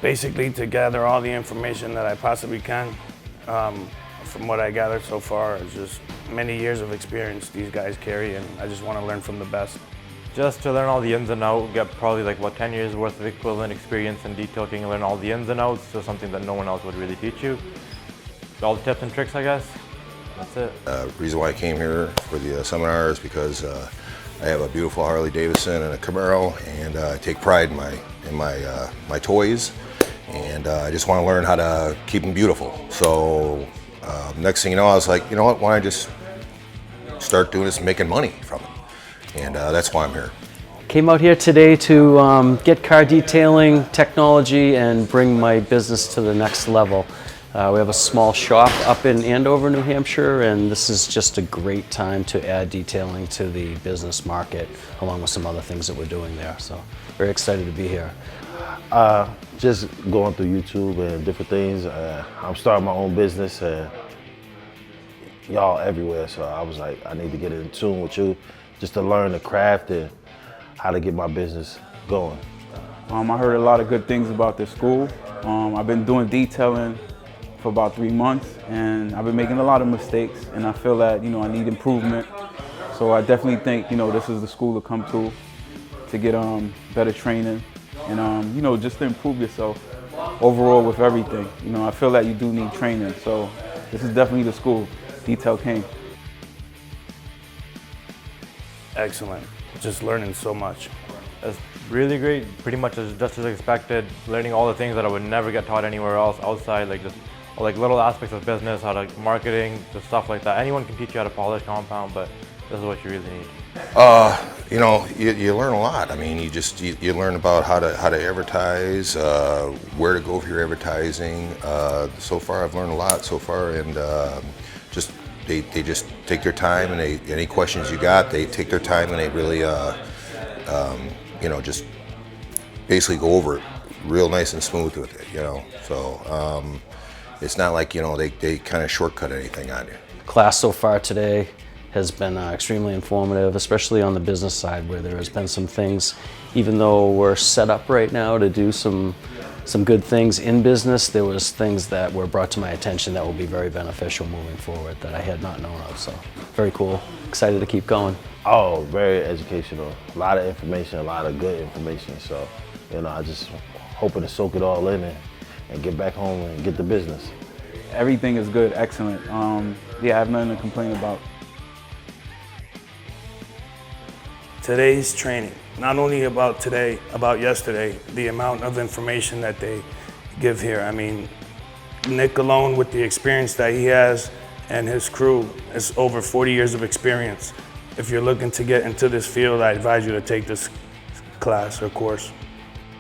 Basically to gather all the information that I possibly can. From what I gathered so far, it's just many years of experience these guys carry, and I just want to learn from the best. Just to learn all the ins and outs, get probably like what 10 years worth of equivalent experience in detailing and learn all the ins and outs, so something that no one else would really teach you. All the tips and tricks, I guess. That's it. Reason why I came here for the seminar is because I have a beautiful Harley Davidson and a Camaro, and I take pride in my toys, and I just want to learn how to keep them beautiful. So next thing you know, I was like, you know what, why don't I just start doing this and making money from it? And that's why I'm here. Came out here today to get car detailing technology and bring my business to the next level. We have a small shop up in Andover, New Hampshire, and this is just a great time to add detailing to the business market, along with some other things that we're doing there. So very excited to be here. Just going through YouTube and different things. I'm starting my own business, and y'all everywhere, so I was like, I need to get in tune with you just to learn the craft and how to get my business going. I heard a lot of good things about this school. I've been doing detailing for about 3 months, and I've been making a lot of mistakes, and I feel that, I need improvement. So I definitely think, this is the school to come to get better training and, just to improve yourself overall with everything. I feel that you do need training, so this is definitely the school. Detail King. Excellent. Just learning so much. It's really great, pretty much just as expected, learning all the things that I would never get taught anywhere else outside, like just like little aspects of business, how to marketing, just stuff like that. Anyone can teach you how to polish compound, but this is what you really need. You learn a lot. I mean, you learn about how to advertise, where to go for your advertising. So far, I've learned a lot so far, and they just take their time, and any questions you got, they take their time, and they really just basically go over it real nice and smooth with it. So it's not like they kind of shortcut anything on you. Class so far today has been extremely informative, especially on the business side, where there has been some things, even though we're set up right now to do some good things in business, there was things that were brought to my attention that will be very beneficial moving forward that I had not known of. So very cool, excited to keep going. Oh, very educational. A lot of information, a lot of good information. So, I just hoping to soak it all in and get back home and get the business. Everything is good, excellent. I have nothing to complain about. Today's training, not only about today, about yesterday, the amount of information that they give here. I mean, Nick alone, with the experience that he has and his crew, is over 40 years of experience. If you're looking to get into this field, I advise you to take this class or course.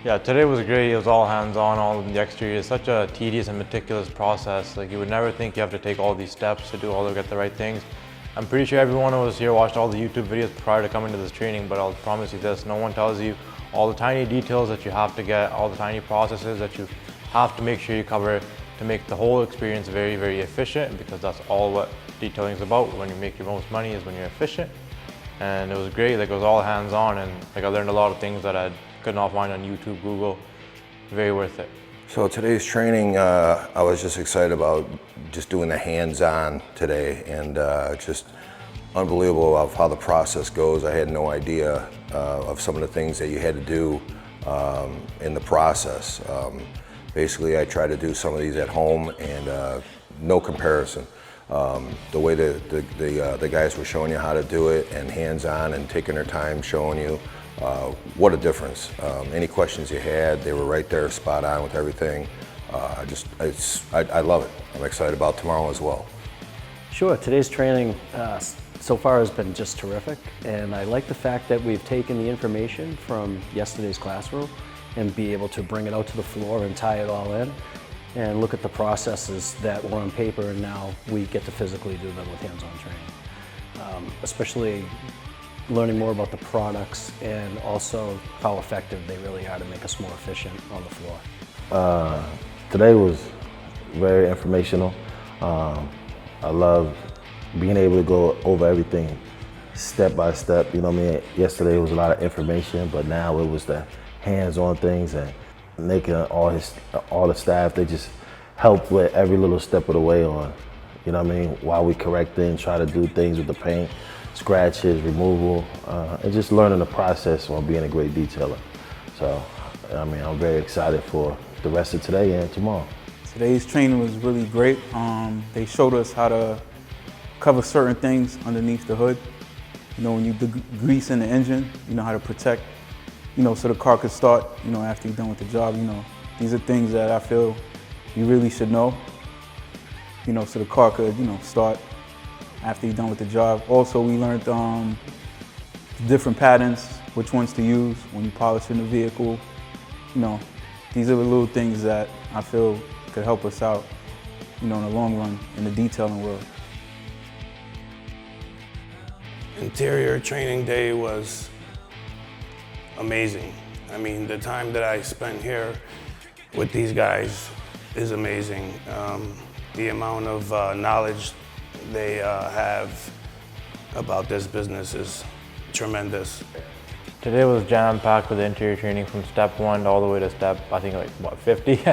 Yeah, today was great. It was all hands-on, all in the exterior. It's such a tedious and meticulous process. Like, you would never think you have to take all these steps to get the right things. I'm pretty sure everyone who was here watched all the YouTube videos prior to coming to this training, but I'll promise you this, no one tells you all the tiny details that you have to get, all the tiny processes that you have to make sure you cover to make the whole experience very, very efficient, because that's all what detailing is about. When you make your most money is when you're efficient. And it was great, like, it was all hands-on, and I learned a lot of things that I could not find on YouTube, Google. Very worth it. So today's training, I was just excited about just doing the hands-on today, and just unbelievable of how the process goes. I had no idea of some of the things that you had to do in the process. Basically, I tried to do some of these at home, and no comparison. The way the guys were showing you how to do it, and hands-on, and taking their time showing you, what a difference. Any questions you had, they were right there, spot on with everything. I love it. I'm excited about tomorrow as well. Sure, today's training so far has been just terrific, and I like the fact that we've taken the information from yesterday's classroom and be able to bring it out to the floor and tie it all in and look at the processes that were on paper, and now we get to physically do them with hands-on training. Especially learning more about the products and also how effective they really are to make us more efficient on the floor. Today was very informational. I love being able to go over everything step by step. Yesterday was a lot of information, but now it was the hands-on things, and Nick and all the staff, they just help with every little step of the way on, you know what I mean, while we correct things, try to do things with the paint, scratches, removal, and just learning the process while being a great detailer. So, I mean, I'm very excited for the rest of today and tomorrow. Today's training was really great. They showed us how to cover certain things underneath the hood. You know, when you grease in the engine, you know how to protect, you know, so the car could start, you know, after you're done with the job, you know. These are things that I feel you really should know, you know, so the car could, you know, start after you're done with the job. Also, we learned different patterns, which ones to use when you polish in the vehicle. You know, these are the little things that I feel could help us out, you know, in the long run in the detailing world. Interior training day was amazing. I mean, the time that I spent here with these guys is amazing. The amount of knowledge they have about this business is tremendous. Today was jam-packed with interior training from step 1 all the way to step, I think like, what, 50?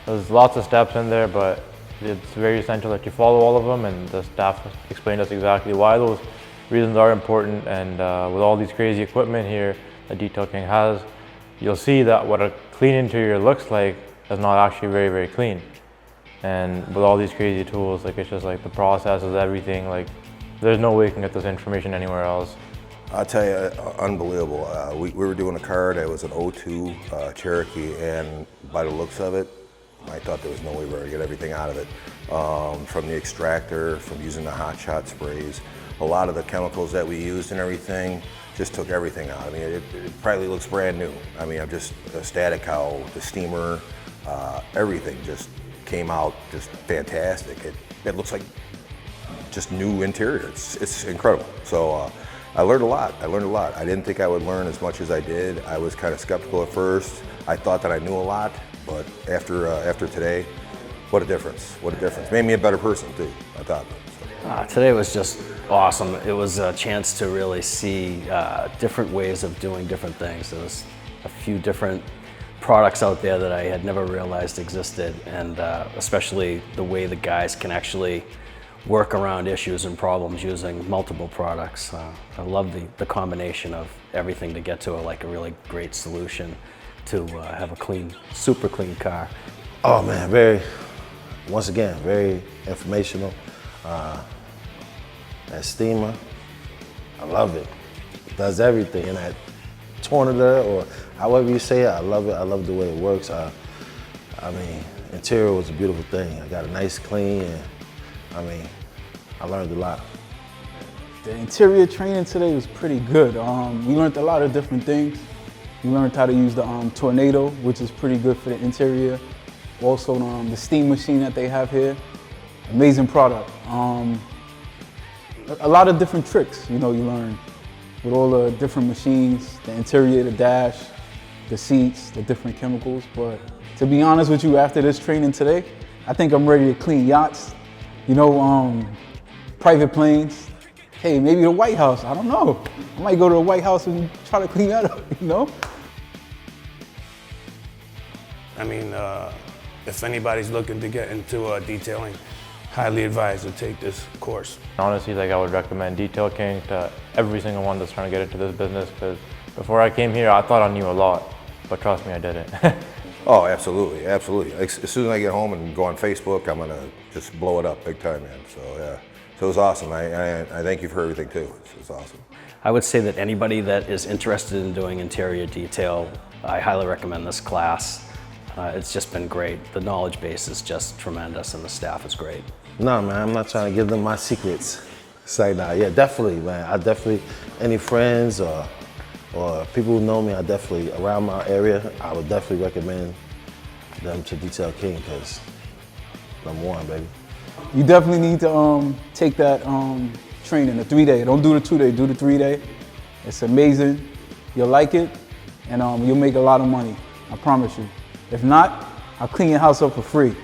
There's lots of steps in there, but it's very essential that you follow all of them, and the staff explained us exactly why those reasons are important. And with all these crazy equipment here that Detail King has, you'll see that what a clean interior looks like is not actually very, very clean. And with all these crazy tools, like, it's just like the processes, everything, like, there's no way you can get this information anywhere else. I'll tell you, unbelievable. We were doing a car that was an 02 Cherokee, and by the looks of it, I thought there was no way we were going to get everything out of it. From the extractor, from using the hot shot sprays, a lot of the chemicals that we used and everything just took everything out. I mean, it probably looks brand new. I mean, I'm just the static cowl, the steamer, everything just came out just fantastic. It looks like just new interior. It's incredible. So I learned a lot. I didn't think I would learn as much as I did. I was kind of skeptical at first. I thought that I knew a lot, but after today, what a difference. What a difference. Made me a better person too, I thought. Today was just awesome. It was a chance to really see different ways of doing different things. There was a few different products out there that I had never realized existed, and especially the way the guys can actually work around issues and problems using multiple products. I love the combination of everything to get to a really great solution to have a clean, super clean car. Oh man, once again, very informational. That steamer, I love it. It does everything. And that tornado, or however you say it, I love it. I love the way it works. I mean, interior was a beautiful thing. I got a nice clean, and I mean, I learned a lot. The interior training today was pretty good. We learned a lot of different things. We learned how to use the Tornado, which is pretty good for the interior. Also, the steam machine that they have here, amazing product. A lot of different tricks, you know, you learn with all the different machines, the interior, the dash, the seats, the different chemicals. But to be honest with you, after this training today, I think I'm ready to clean yachts, you know, private planes. Hey, maybe the White House, I don't know. I might go to the White House and try to clean that up, you know? I mean, if anybody's looking to get into detailing, highly advised to take this course. Honestly, like, I would recommend Detail King to every single one that's trying to get into this business, because before I came here, I thought I knew a lot, but trust me, I didn't. Oh, absolutely, absolutely. As soon as I get home and go on Facebook, I'm gonna just blow it up big time, man. So yeah, so it was awesome. I thank you for everything too. It's awesome. I would say that anybody that is interested in doing interior detail, I highly recommend this class. It's just been great. The knowledge base is just tremendous, and the staff is great. No, man, I'm not trying to give them my secrets. Say nah, yeah, definitely, man. I definitely, any friends or people who know me, around my area, I would definitely recommend them to Detail King, because #1, baby. You definitely need to take that training, the 3-day. Don't do the 2-day, do the 3-day. It's amazing. You'll like it, and you'll make a lot of money. I promise you. If not, I'll clean your house up for free.